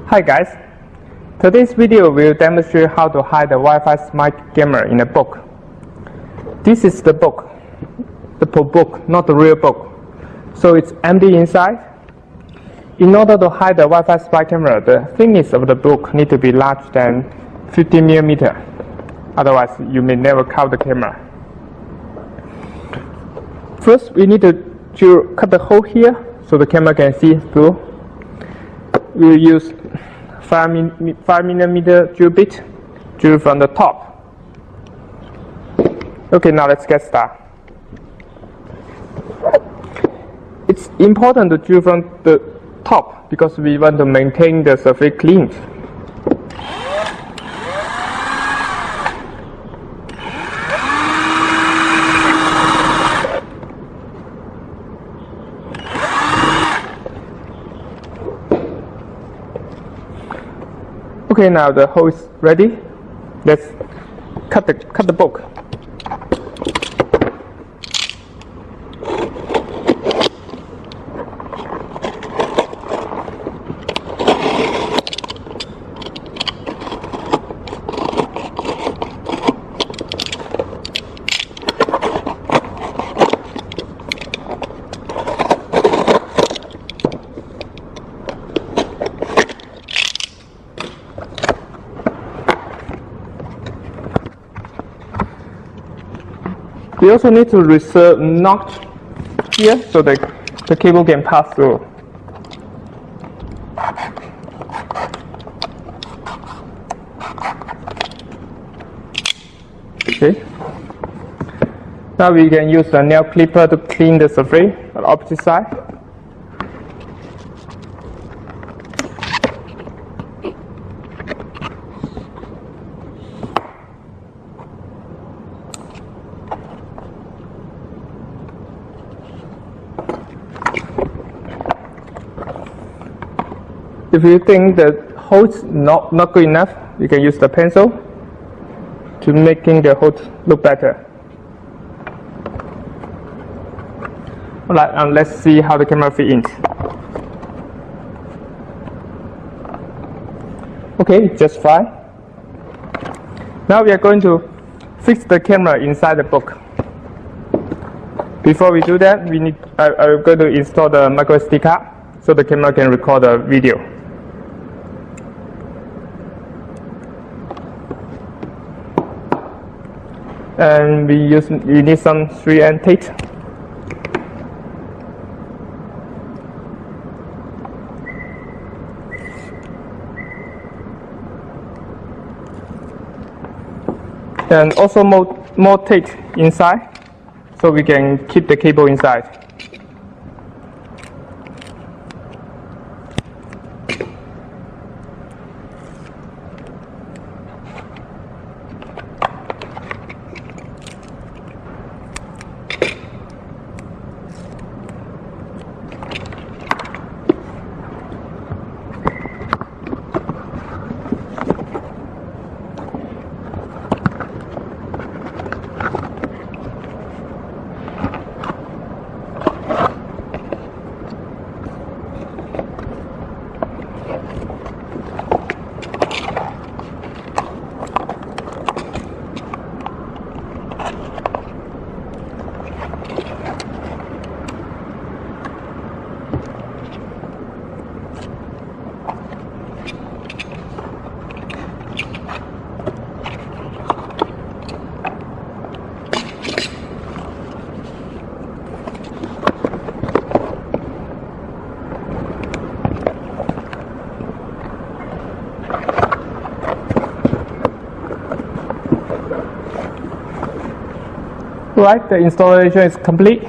Hi guys, today's video will demonstrate how to hide the Wi-Fi Spy Camera in a book. This is the book, the book, not the real book. So it's empty inside. In order to hide the Wi-Fi Spy Camera, the thickness of the book needs to be larger than 50mm. Otherwise, you may never count the camera. First, we need to cut the hole here so the camera can see through. We'll use 5mm drill bit, drill from the top. Okay, now let's get started. It's important to drill from the top because we want to maintain the surface clean. Okay, now the hole is ready. Let's cut the book. We also need to reserve notch here so the cable can pass through. Okay. Now we can use the nail clipper to clean the surface on the opposite side. If you think the hole is not good enough, you can use the pencil to making the hole look better. Alright, let's see how the camera fits in. Okay, just fine. Now we are going to fix the camera inside the book. Before we do that, I'm going to install the micro SD card so the camera can record the video. And we need some 3M tape. And also more tape inside, so we can keep the cable inside. Right, the installation is complete.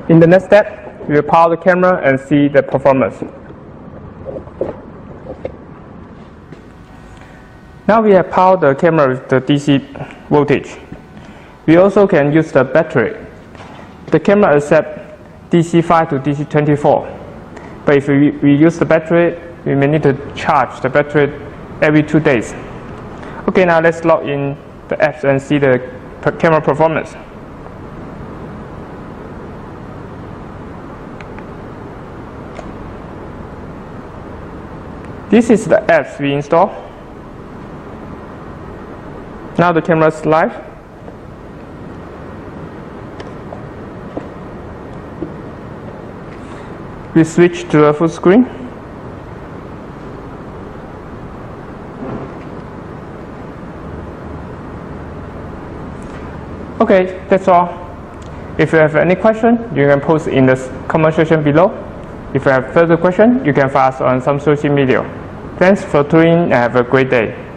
In the next step, we will power the camera and see the performance. Now we have powered the camera with the DC voltage. We also can use the battery. The camera accepts DC 5 to DC 24. But if we use the battery, we may need to charge the battery every 2 days. Okay, now let's log in the apps and see the camera performance. This is the apps we install. Now the camera is live. We switch to a full screen. Okay, that's all. If you have any question, you can post in the comment section below. If you have further questions, you can find us on some social media. Thanks for tuning in and have a great day.